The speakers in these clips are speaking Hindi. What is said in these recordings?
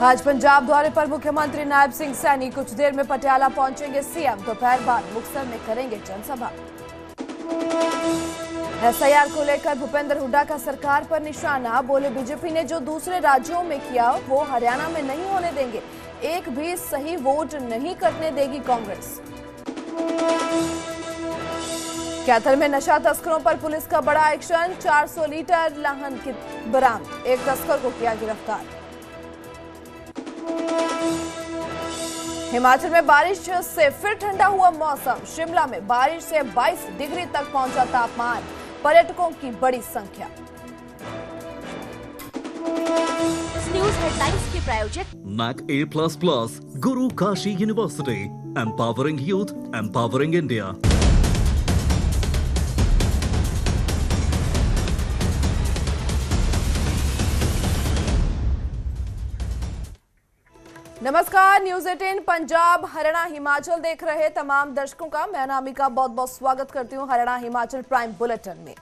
आज पंजाब दौरे पर मुख्यमंत्री नायब सिंह सैनी कुछ देर में पटियाला पहुंचेंगे सीएम। दोपहर बाद मुक्तसर में करेंगे जनसभा। एसआईआर को लेकर भूपेंद्र हुड्डा का सरकार पर निशाना। बोले बीजेपी ने जो दूसरे राज्यों में किया वो हरियाणा में नहीं होने देंगे। एक भी सही वोट नहीं करने देगी कांग्रेस। कैथल में नशा तस्करों पर पुलिस का बड़ा एक्शन। 400 लीटर लाहन की बरामद। एक तस्कर को किया गिरफ्तार। हिमाचल में बारिश से फिर ठंडा हुआ मौसम। शिमला में बारिश से 22 डिग्री तक पहुंचा तापमान। पर्यटकों की बड़ी संख्या। न्यूज हेडलाइंस के प्रायोजक Mac A++ Guru Kashi university, empowering youth, empowering India. नमस्कार, न्यूज 18 पंजाब, हरियाणा, हिमाचल देख रहे तमाम दर्शकों का मैं अनामिका बहुत बहुत स्वागत करती हूं हरियाणा हिमाचल प्राइम बुलेटिन में।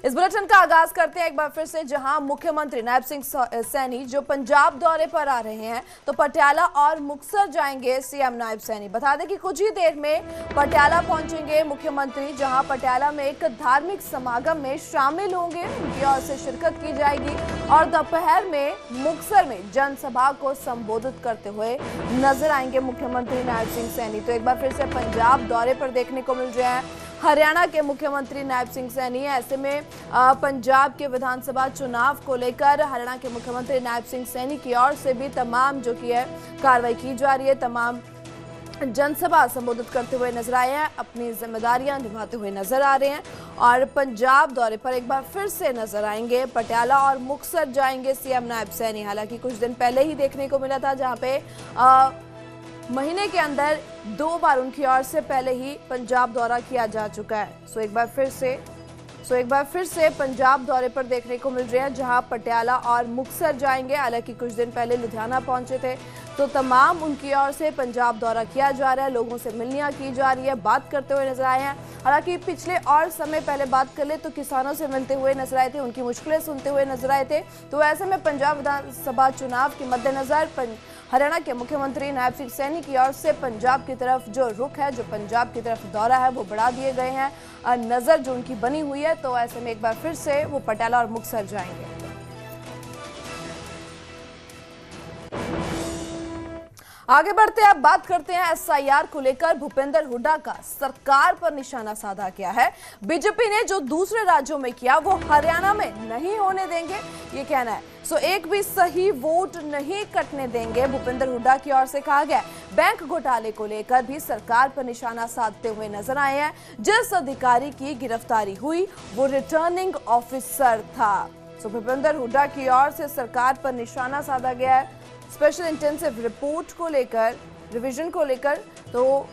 इस बुलेटिन का आगाज करते हैं एक बार फिर से, जहां मुख्यमंत्री नायब सिंह सैनी जो पंजाब दौरे पर आ रहे हैं तो पटियाला और मुक्तसर जाएंगे सीएम नायब सैनी। बता दें कि कुछ ही देर में पटियाला पहुंचेंगे मुख्यमंत्री, जहां पटियाला में एक धार्मिक समागम में शामिल होंगे। उनकी ओर से शिरकत की जाएगी और दोपहर में मुक्तसर में जनसभा को संबोधित करते हुए नजर आएंगे मुख्यमंत्री नायब सिंह सैनी। तो एक बार फिर से पंजाब दौरे पर देखने को मिल रहे हैं हरियाणा के मुख्यमंत्री नायब सिंह सैनी। ऐसे में पंजाब के विधानसभा चुनाव को लेकर हरियाणा के मुख्यमंत्री नायब सिंह सैनी की ओर से भी तमाम जो की है कार्रवाई की जा रही है। तमाम जनसभा संबोधित करते हुए नजर आए हैं, अपनी जिम्मेदारियां निभाते हुए नजर आ रहे हैं और पंजाब दौरे पर एक बार फिर से नजर आएंगे। पटियाला और मुक्तसर जाएंगे सीएम नायब सैनी। हालांकि कुछ दिन पहले ही देखने को मिला था जहां पे महीने के अंदर 2 बार उनकी ओर से पहले ही पंजाब दौरा किया जा चुका है। सो एक बार फिर से पंजाब दौरे पर देखने को मिल रहे हैं, जहां पटियाला और मुक्तसर जाएंगे। हालांकि कुछ दिन पहले लुधियाना पहुंचे थे तो तमाम उनकी ओर से पंजाब दौरा किया जा रहा है, लोगों से मिलनियां की जा रही है, बात करते हुए नजर आए हैं। हालांकि पिछले और समय पहले बात कर ले तो किसानों से मिलते हुए नजर आए थे, उनकी मुश्किलें सुनते हुए नजर आए थे। तो ऐसे में पंजाब विधानसभा चुनाव के मद्देनजर हरियाणा के मुख्यमंत्री नायब सिंह सैनी की ओर से पंजाब की तरफ जो रुख है, जो पंजाब की तरफ दौरा है, वो बढ़ा दिए गए हैं। नजर जो उनकी बनी हुई है, तो ऐसे में एक बार फिर से वो पटियाला और मुक्तसर जाएंगे। आगे बढ़ते हैं, अब बात करते हैं एसआईआर को लेकर भूपेंद्र हुड्डा का सरकार पर निशाना साधा गया है। बीजेपी ने जो दूसरे राज्यों में किया वो हरियाणा में नहीं होने देंगे, ये कहना है। सो एक भी सही वोट नहीं कटने देंगे, भूपेंद्र हुड्डा की ओर से कहा गया। बैंक घोटाले को लेकर भी सरकार पर निशाना साधते हुए नजर आए हैं। जिस अधिकारी की गिरफ्तारी हुई वो रिटर्निंग ऑफिसर था। सो भूपेंद्र हुड्डा की ओर से सरकार पर निशाना साधा गया है स्पेशल इंटेंसिव रिपोर्ट को लेकर, रिवीजन को लेकर। तो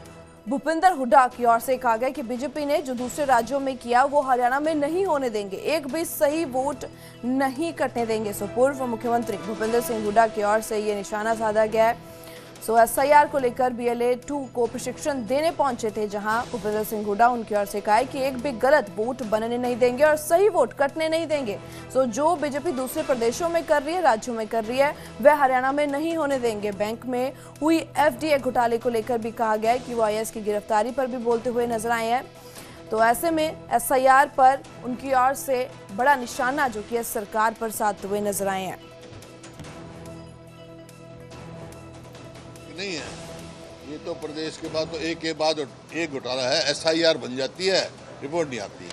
भूपेंद्र हुड्डा की ओर से कहा गया कि बीजेपी ने जो दूसरे राज्यों में किया वो हरियाणा में नहीं होने देंगे, एक भी सही वोट नहीं कटने देंगे। सो पूर्व मुख्यमंत्री भूपेंद्र सिंह हुड्डा की ओर से ये निशाना साधा गया है। सो एसआईआर को लेकर BLA-2 को प्रशिक्षण देने पहुंचे थे, जहां भूपेंद्र सिंह हुड्डा उनकी ओर से कहा है कि एक भी गलत वोट बनने नहीं देंगे और सही वोट कटने नहीं देंगे। सो जो बीजेपी दूसरे प्रदेशों में कर रही है, राज्यों में कर रही है, वह हरियाणा में नहीं होने देंगे। बैंक में हुई FDA घोटाले को लेकर भी कहा गया है कि वो IAS की गिरफ्तारी पर भी बोलते हुए नजर आए हैं। तो ऐसे में एसआईआर पर उनकी ओर से बड़ा निशाना जो कि सरकार पर साधते हुए नजर आए हैं। नहीं है, ये तो प्रदेश के बाद तो एक के बाद एक घोटाला है। SIR बन जाती है, रिपोर्ट नहीं आती।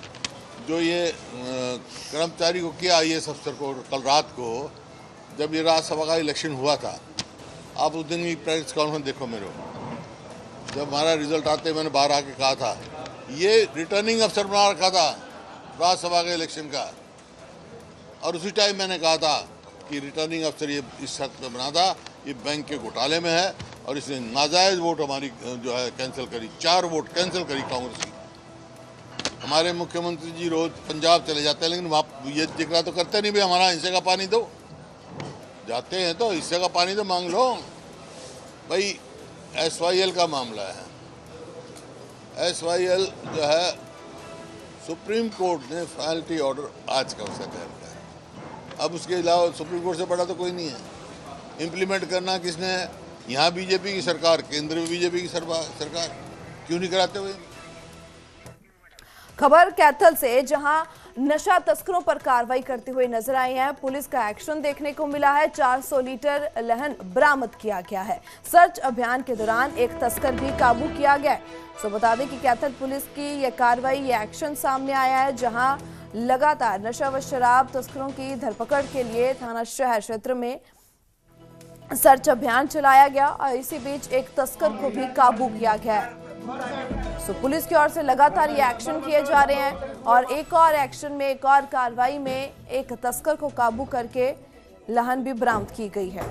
जो ये कर्मचारी को किया IAS अफसर को कल रात को, जब ये राज्यसभा का इलेक्शन हुआ था, आप उस दिन की प्रेस कॉन्फ्रेंस देखो मेरे को, जब हमारा रिजल्ट आते मैंने बाहर आके कहा था ये रिटर्निंग अफसर बना रखा था राज्यसभा के इलेक्शन का। और उसी टाइम मैंने कहा था कि रिटर्निंग अफसर ये इस शर्त पर बना था, ये बैंक के घोटाले में है और इसने नाजायज वोट हमारी जो है कैंसिल करी, 4 वोट कैंसिल करी कांग्रेस की। हमारे मुख्यमंत्री जी रोज पंजाब चले जाते हैं, लेकिन वहाँ ये जिक्र तो करते नहीं, भाई हमारा हिस्से का पानी दो। जाते हैं तो हिस्से का पानी तो मांग लो भाई। SYL का मामला है, SYL जो है सुप्रीम कोर्ट ने फाइनलिटी ऑर्डर आज का उसका जारी किया। अब उसके अलावा सुप्रीम कोर्ट से बड़ा तो कोई नहीं है। इम्प्लीमेंट करना किसने है? यहाँ बीजेपी की सरकार, केंद्र में बीजेपी की सरकार, क्यों नहीं कराते हुए? खबर कैथल से, जहां नशा तस्करों पर कार्रवाई करते हुए नजर आई है। पुलिस का एक्शन देखने को मिला है। 400 लीटर लहन बरामद किया गया है। सर्च अभियान के दौरान एक तस्कर भी काबू किया गया है। तो बता दें कि कैथल पुलिस की यह कार्रवाई, यह एक्शन सामने आया है, जहां लगातार नशा व शराब तस्करों की धरपकड़ के लिए थाना शहर क्षेत्र में सर्च अभियान चलाया गया और इसी बीच एक तस्कर को भी काबू किया गया है। तो पुलिस की ओर से लगातार ये एक्शन किए जा रहे हैं और एक और एक्शन में, एक और कार्रवाई में एक तस्कर को काबू करके लहन भी बरामद की गई है।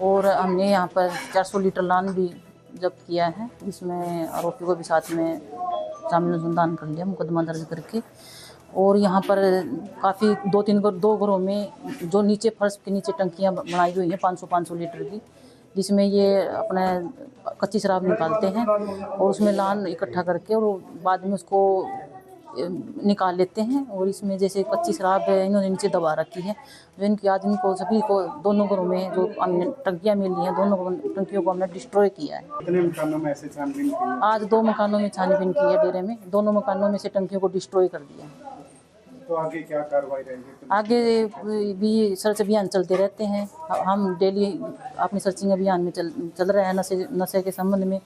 और हमने यहाँ पर 400 लीटर लान भी जब्त किया है। इसमें आरोपी को भी साथ में जामिन अनुसंधान कर लिया, मुकदमा दर्ज करके। और यहाँ पर काफ़ी दो घरों में जो नीचे फर्श के नीचे टंकियाँ बनाई हुई हैं 500 लीटर की, जिसमें ये अपने कच्ची शराब निकालते हैं और उसमें लान इकट्ठा करके और बाद में उसको निकाल लेते हैं। और इसमें जैसे कच्ची शराब है, इन्होंने नीचे दबा रखी है, जो इनकी आज इनको सभी को दोनों घरों में जो हमने टंकियाँ मिली हैं, दोनों टंकियों को हमने डिस्ट्रॉय किया है। कितने मकानों में ऐसे छानबीन की है? आज 2 मकानों में छानबीन की है। डेरे में दोनों मकानों में से टंकियों को डिस्ट्रॉय कर दिया है। तो आगे क्या कार्रवाई रहेगी? आगे भी सर्च अभियान चलते रहते हैं। हम डेली अपने सर्चिंग अभियान में चल रहे हैं नशे के संबंध में।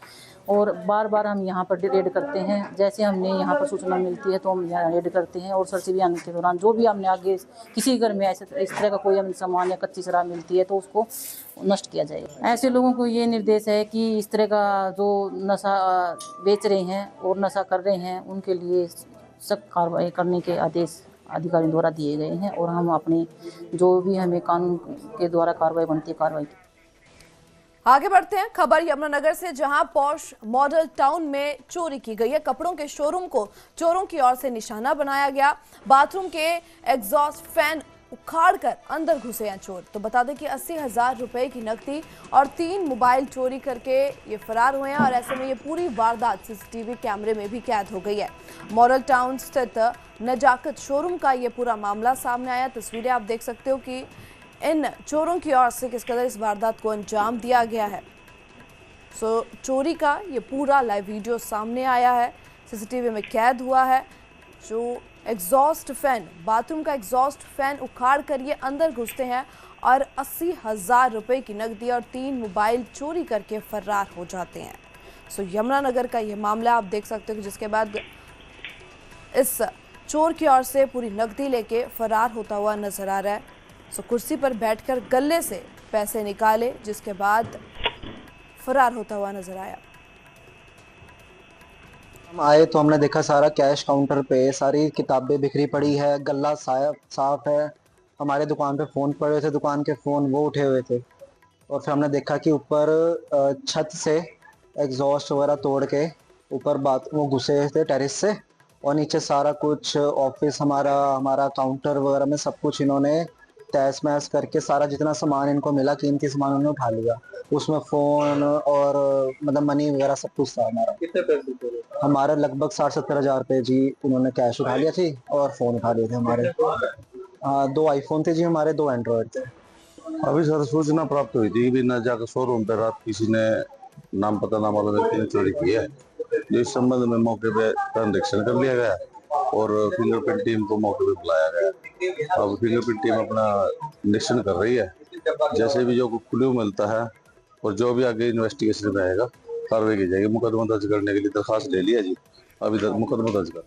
और बार बार हम यहाँ पर रेड करते हैं। जैसे हमने यहाँ पर सूचना मिलती है तो हम यहाँ रेड करते हैं और सर्च अभियान के दौरान जो भी हमने आगे किसी घर में ऐसे इस तरह का कोई हमें सामान या कच्ची शराब मिलती है तो उसको नष्ट किया जाएगा। ऐसे लोगों को ये निर्देश है कि इस तरह का जो नशा बेच रहे हैं और नशा कर रहे हैं उनके लिए सख्त कार्रवाई करने के आदेश अधिकारियों द्वारा दिए गए हैं और हम अपने जो भी हमें कानून के द्वारा कार्रवाई बनती है कार्रवाई। आगे बढ़ते हैं। खबर यमुनानगर से, जहां पॉश मॉडल टाउन में चोरी की गई है। कपड़ों के शोरूम को चोरों की ओर से निशाना बनाया गया। बाथरूम के एग्जॉस्ट फैन उखाड़कर अंदर घुसे हैं चोर। तो बता दें कि 80,000 रुपए की नकदी और 3 मोबाइल चोरी करके ये फरार हुए हैं और ऐसे में ये पूरी वारदात सीसीटीवी कैमरे में भी कैद हो गई है। मॉडल टाउन स्थित नजाकत शोरूम का ये पूरा मामला सामने आया। तस्वीरें आप देख सकते हो कि इन चोरों की ओर से किस कदर इस वारदात को अंजाम दिया गया है। चोरी का ये पूरा लाइव वीडियो सामने आया है, सीसीटीवी में कैद हुआ है। जो एग्जॉस्ट फैन, बाथरूम का एग्जॉस्ट फैन उखाड़ कर ये अंदर घुसते हैं और 80,000 रुपए की नकदी और 3 मोबाइल चोरी करके फरार हो जाते हैं। यमुनानगर का ये मामला आप देख सकते हो, जिसके बाद इस चोर की ओर से पूरी नकदी लेके फरार होता हुआ नजर आ रहा है। कुर्सी पर बैठकर गले से पैसे निकाले, जिसके बाद फरार होता हुआ नजर आया। हम आए तो हमने देखा सारा कैश काउंटर पे सारी किताबें बिखरी पड़ी है, गला साफ है। हमारे दुकान पे फ़ोन पड़े हुए थे, दुकान के फ़ोन वो उठे हुए थे। और फिर हमने देखा कि ऊपर छत से एग्जॉस्ट वगैरह तोड़ के ऊपर वो घुसे थे टेरेस से, और नीचे सारा कुछ ऑफिस हमारा काउंटर वगैरह में सब कुछ इन्होंने तहस महस करके सारा जितना सामान इनको मिला कीमती सामान उन्होंने उठा लिया। उसमें फ़ोन और मतलब मनी वगैरह सब कुछ था हमारा। कितने पैसे थे? हमारा लगभग 60-70 हज़ार रुपये जी उन्होंने कैश उठा लिया थी और फ़ोन उठा लिए थे हमारे। 2 आईफोन थे जी हमारे, 2 एंड्रॉयड थे। अभी सर सूचना प्राप्त हुई थी भी न जाकर शोरूम पे रात किसी ने नाम पता ना मालूम व्यक्ति ने चोरी की है। जो इस संबंध में मौके पे ट्रांजेक्शन कर लिया गया और फिंगरप्रिंट टीम को मौके पे बुलाया गया। अब फिंगरप्रिंट टीम अपना निरीक्षण कर रही है। जैसे भी जो क्लू मिलता है और जो भी आगे इन्वेस्टिगेशन में आएगा कार्रवाई की जाएगी। मुकदमा दर्ज करने के लिए दरखास्त ले लिया जी, अभी तक मुकदमा दर्ज कर।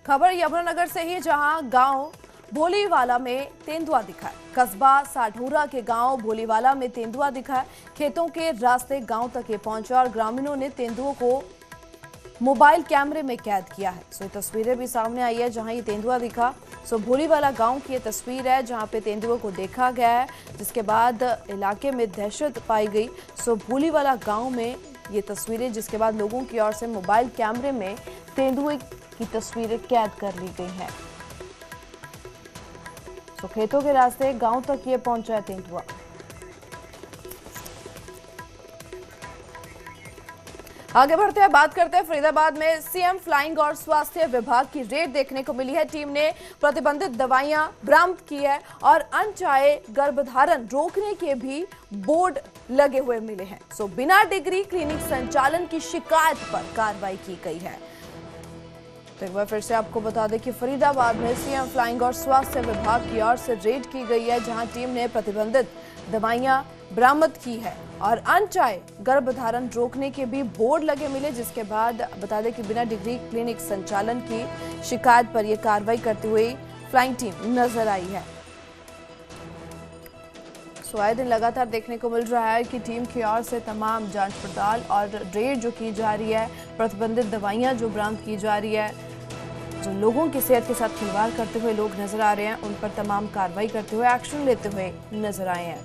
खबर यमुनानगर से ही, जहां गांव भोलीवाला में तेंदुआ दिखा है। कस्बा साढौरा के गांव भोलीवाला में तेंदुआ दिखा है। खेतों के रास्ते गांव तक ये पहुंचा और ग्रामीणों ने तेंदुओं को मोबाइल कैमरे में कैद किया है। ये तस्वीरें भी सामने आई है जहां ये तेंदुआ दिखा। भोलीवाला गांव की ये तस्वीर है जहां पे तेंदुओं को देखा गया है, जिसके बाद इलाके में दहशत पाई गई। भोलीवाला गांव में ये तस्वीरें, जिसके बाद लोगों की ओर से मोबाइल कैमरे में तेंदुए की तस्वीरें कैद कर ली गई हैं। खेतों के रास्ते गांव तक ये पहुंचा है तेंदुआ। आगे बढ़ते हैं, बात करते हैं फरीदाबाद में सीएम फ्लाइंग और स्वास्थ्य विभाग की रेड देखने को मिली है। टीम ने प्रतिबंधित दवाइयां बरामद की है और अनचाहे गर्भधारण रोकने के भी बोर्ड लगे हुए मिले हैं। सो बिना डिग्री क्लिनिक संचालन की शिकायत पर कार्रवाई की गई है। तो एक बार फिर से आपको बता दें कि फरीदाबाद में सीएम फ्लाइंग और स्वास्थ्य विभाग की ओर से रेड की गई है, जहां टीम ने प्रतिबंधित दवाइयां बरामद की है और अनचाहे गर्भधारण रोकने के भी बोर्ड लगे मिले, जिसके बाद बता दें कि बिना डिग्री क्लिनिक संचालन की शिकायत पर यह कार्रवाई करती हुई फ्लाइंग टीम नजर आई है। आए दिन लगातार देखने को मिल रहा है कि टीम की ओर से तमाम जांच पड़ताल और रेड जो की जा रही है, प्रतिबंधित दवाइयां जो बरामद की जा रही है, जो लोगों की सेहत के साथ खिलवाड़ करते हुए लोग नजर आ रहे हैं, उन पर तमाम कार्रवाई करते हुए एक्शन लेते हुए नजर आए हैं।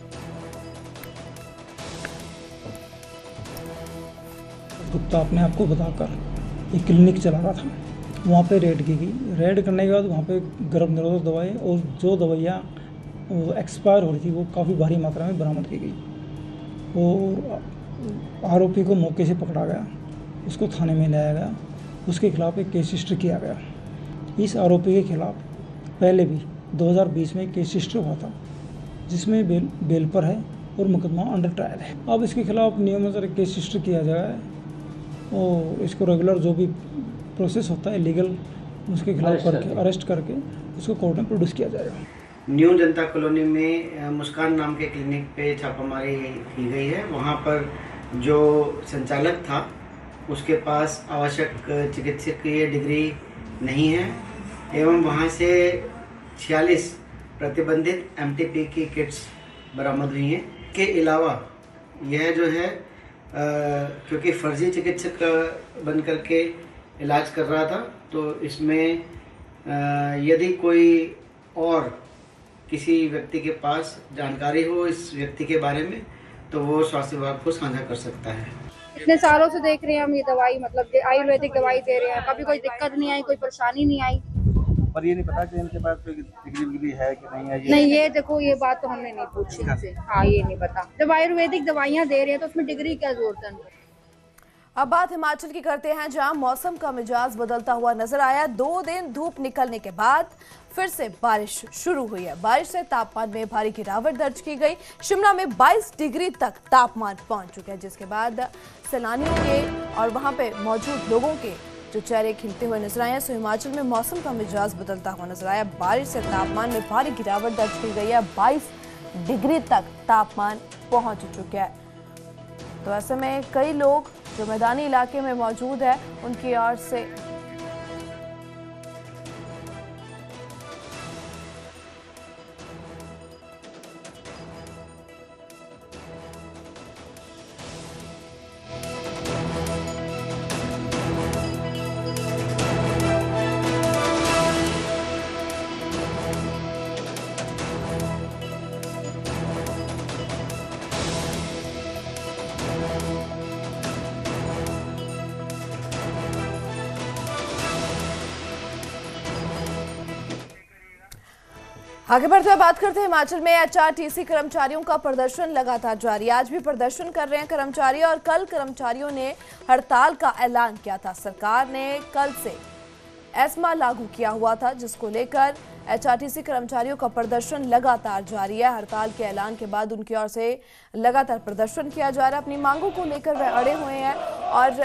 गुप्ता अपने आप को बताकर एक क्लिनिक चला रहा था, वहाँ पे रेड की गई। रेड करने के बाद वहाँ पे गर्भ निरोधक दवाएं और जो दवाइयाँ एक्सपायर हो रही थी वो काफ़ी भारी मात्रा में बरामद की गई और आरोपी को मौके से पकड़ा गया, उसको थाने में लाया गया, उसके खिलाफ एक केस रजिस्टर किया गया। इस आरोपी के खिलाफ पहले भी 2020 में एक केस रजिस्टर हुआ था, जिसमें बेल पर है और मुकदमा अंडर ट्रायल है। अब इसके खिलाफ नियमानुसार केस रजिस्टर किया जाएगा और इसको रेगुलर जो भी प्रोसेस होता है लीगल उसके खिलाफ करके अरेस्ट करके उसको कोर्ट में प्रोड्यूस किया जाएगा। न्यू जनता कॉलोनी में मुस्कान नाम के क्लिनिक पे छापामारी की गई है। वहाँ पर जो संचालक था उसके पास आवश्यक चिकित्सकीय डिग्री नहीं है एवं वहाँ से 46 प्रतिबंधित एमटीपी की किट्स बरामद हुई हैं। के अलावा यह जो है क्योंकि फर्जी चिकित्सक बन करके इलाज कर रहा था, तो इसमें यदि कोई और किसी व्यक्ति के पास जानकारी हो इस व्यक्ति के बारे में तो वो स्वास्थ्य विभाग को साझा कर सकता है। इतने सालों से देख रहे हैं हम ये दवाई, मतलब आयुर्वेदिक दवाई दे रहे हैं, कभी कोई दिक्कत नहीं आई, कोई परेशानी नहीं आई। पर ये नहीं पता कि इनके पास कोई डिग्री है कि नहीं है। नहीं, ये देखो ये बात तो हमने नहीं पूछी इनसे। हाँ, ये नहीं पता। जब आयुर्वेदिक दवाइयाँ दे रहे हैं तो उसमें डिग्री क्या जरूरत है। अब बात हिमाचल की करते हैं, जहां मौसम का मिजाज बदलता हुआ नजर आया। 2 दिन धूप निकलने के बाद फिर से बारिश शुरू हुई है। बारिश से तापमान में भारी गिरावट दर्ज की गई। शिमला में 22 डिग्री तक तापमान पहुंच चुका है, जिसके बाद सैलानियों के और वहां पे मौजूद लोगों के जो चेहरे खिलते हुए नजर आए हैं। सो हिमाचल में मौसम का मिजाज बदलता हुआ नजर आया। बारिश से तापमान में भारी गिरावट दर्ज की गई है। 22 डिग्री तक तापमान पहुंच चुका है। तो ऐसे में कई लोग जो मैदानी इलाके में मौजूद है उनकी ओर से आगे बढ़ते हुए बात करते हैं हिमाचल में एचआरटीसी कर्मचारियों का प्रदर्शन लगातार जारी है। आज भी प्रदर्शन कर रहे हैं कर्मचारी और कल कर्मचारियों ने हड़ताल का ऐलान किया था। सरकार ने कल से एस्मा लागू किया हुआ था, जिसको लेकर एचआरटीसी कर्मचारियों का प्रदर्शन लगातार जारी है। हड़ताल के ऐलान के बाद उनकी ओर से लगातार प्रदर्शन किया जा रहा है। अपनी मांगों को लेकर वह अड़े हुए हैं और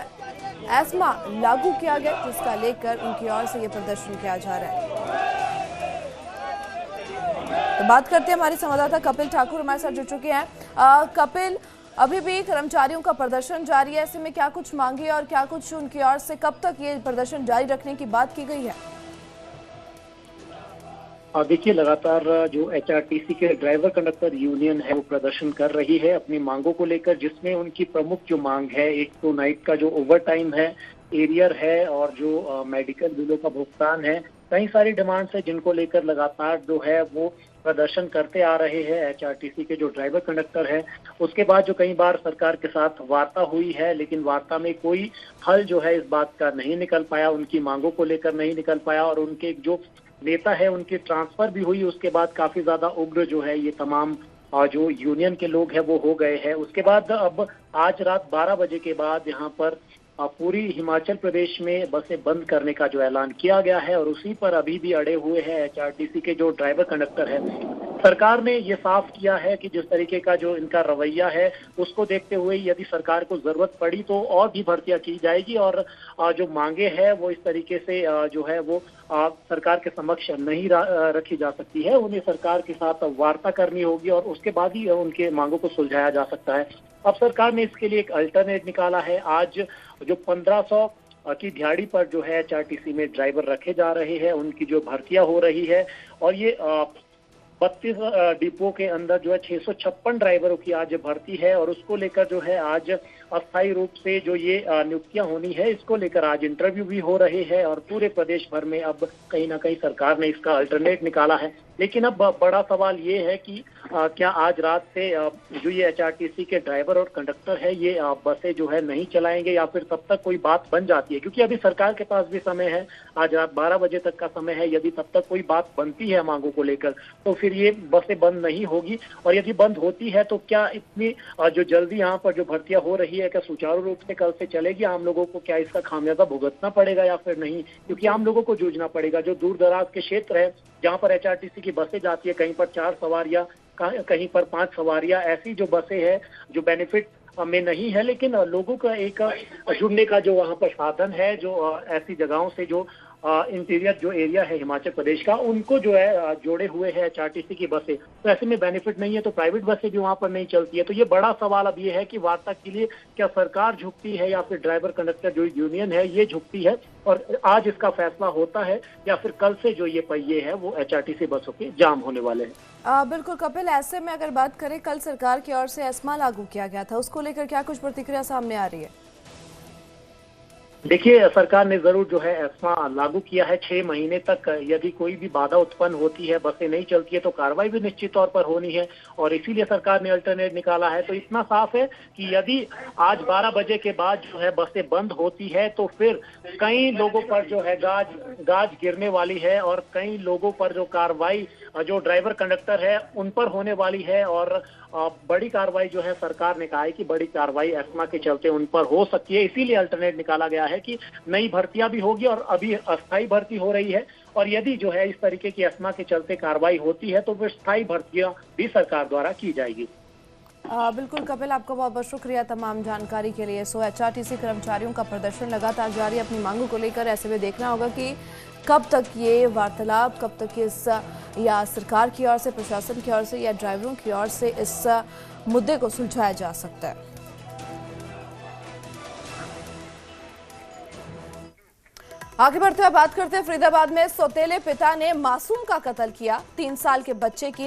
एस्मा लागू किया गया, जिसका लेकर उनकी ओर से ये प्रदर्शन किया जा रहा है। तो बात करते हैं, हमारे संवाददाता कपिल ठाकुर हमारे साथ जुड़ चुके हैं। कपिल, अभी भी कर्मचारियों का प्रदर्शन जारी है, ऐसे में क्या कुछ मांगे और क्या कुछ उनकी ओर से कब तक ये प्रदर्शन जारी रखने की बात की गई है? देखिए, लगातार जो एचआरटीसी के ड्राइवर कंडक्टर यूनियन है वो प्रदर्शन कर रही है अपनी मांगों को लेकर, जिसमें उनकी प्रमुख जो मांग है, एक तो नाइट का जो ओवर टाइम है, एरियर है और जो मेडिकल बिलों का भुगतान है। कई सारी डिमांड्स है जिनको लेकर लगातार जो है वो प्रदर्शन करते आ रहे हैं एचआरटीसी के जो ड्राइवर कंडक्टर है। उसके बाद जो कई बार सरकार के साथ वार्ता हुई है, लेकिन वार्ता में कोई हल जो है इस बात का नहीं निकल पाया, उनकी मांगों को लेकर नहीं निकल पाया और उनके जो नेता है उनकी ट्रांसफर भी हुई। उसके बाद काफी ज्यादा उग्र जो है ये तमाम जो यूनियन के लोग हैं वो हो गए हैं। उसके बाद अब आज रात 12 बजे के बाद यहाँ पर पूरी हिमाचल प्रदेश में बसें बंद करने का जो ऐलान किया गया है और उसी पर अभी भी अड़े हुए हैं एचआरटीसी के जो ड्राइवर कंडक्टर है। सरकार ने ये साफ किया है कि जिस तरीके का जो इनका रवैया है उसको देखते हुए यदि सरकार को जरूरत पड़ी तो और भी भर्तियां की जाएगी और जो मांगे हैं वो इस तरीके से जो है वो सरकार के समक्ष नहीं रखी जा सकती है। उन्हें सरकार के साथ वार्ता करनी होगी और उसके बाद ही उनके मांगों को सुलझाया जा सकता है। अब सरकार ने इसके लिए एक अल्टरनेट निकाला है। आज जो 1500 की दिहाड़ी पर जो है एचआरटीसी में ड्राइवर रखे जा रहे हैं, उनकी जो भर्तियां हो रही है और ये 32 डिपो के अंदर जो है 656 ड्राइवरों की आज भर्ती है और उसको लेकर जो है आज अस्थायी रूप से जो ये नियुक्तियां होनी है इसको लेकर आज इंटरव्यू भी हो रहे हैं और पूरे प्रदेश भर में अब कहीं ना कहीं सरकार ने इसका अल्टरनेट निकाला है। लेकिन अब बड़ा सवाल ये है कि क्या आज रात से जो ये एचआरटीसी के ड्राइवर और कंडक्टर है ये बसें जो है नहीं चलाएंगे या फिर तब तक कोई बात बन जाती है, क्योंकि अभी सरकार के पास भी समय है, आज रात 12 बजे तक का समय है। यदि तब तक कोई बात बनती है मांगों को लेकर तो फिर ये बसें बंद नहीं होगी और यदि बंद होती है तो क्या इतनी जो जल्दी यहाँ पर जो भर्तियां हो रही है क्या सुचारू रूप से कल से चलेगी? आम लोगों को क्या इसका खामियाजा भुगतना पड़ेगा या फिर नहीं? क्योंकि आम लोगों को जूझना पड़ेगा। जो दूर दराज के क्षेत्र है जहाँ पर एचआरटीसी की बसें जाती है, कहीं पर 4 सवारियां कहीं पर 5 सवारियां, ऐसी जो बसें हैं जो बेनिफिट में नहीं है लेकिन लोगों का एक जुड़ने का जो वहाँ पर साधन है, जो ऐसी जगहों से जो इंटीरियर जो एरिया है हिमाचल प्रदेश का उनको जो है जोड़े हुए है एचआरटीसी की बसें, तो ऐसे में बेनिफिट नहीं है तो प्राइवेट बसें भी वहाँ पर नहीं चलती है। तो ये बड़ा सवाल अब ये है कि वार्ता के लिए क्या सरकार झुकती है या फिर ड्राइवर कंडक्टर जो यूनियन है ये झुकती है और आज इसका फैसला होता है या फिर कल से जो ये पहिए है वो एचआरटीसी बसों के जाम होने वाले हैं। बिल्कुल कपिल, ऐसे में अगर बात करें कल सरकार की ओर से एस्मा लागू किया गया था, उसको लेकर क्या कुछ प्रतिक्रिया सामने आ रही है? देखिए, सरकार ने जरूर जो है एस्मा लागू किया है। 6 महीने तक यदि कोई भी बाधा उत्पन्न होती है, बसें नहीं चलती है तो कार्रवाई भी निश्चित तौर पर होनी है और इसीलिए सरकार ने अल्टरनेट निकाला है। तो इतना साफ है कि यदि आज 12 बजे के बाद जो है बसें बंद होती है तो फिर कई लोगों पर जो है गाज गिरने वाली है और कई लोगों पर जो कार्रवाई जो ड्राइवर कंडक्टर है उन पर होने वाली है और बड़ी कार्रवाई जो है सरकार ने कहा है कि बड़ी कार्रवाई एस्मा के चलते उन पर हो सकती है। इसीलिए अल्टरनेट निकाला गया है कि नई भर्तियां भी होगी और अभी अस्थायी भर्ती हो रही है और यदि जो है इस तरीके की एस्मा के चलते कार्रवाई होती है तो फिर स्थायी भर्तियां भी सरकार द्वारा की जाएगी। बिल्कुल कपिल, आपका बहुत बहुत शुक्रिया तमाम जानकारी के लिए। सो एचआरटीसी कर्मचारियों का प्रदर्शन लगातार जारी अपनी मांगों को लेकर। ऐसे में देखना होगा कि कब तक ये वार्तालाप, कब तक इस या सरकार की ओर से, प्रशासन की ओर से या ड्राइवरों की ओर से इस मुद्दे को सुलझाया जा सकता है। आगे बढ़ते हुए बात करते हैं फरीदाबाद में सौतेले पिता ने मासूम का कत्ल किया। 3 साल के बच्चे की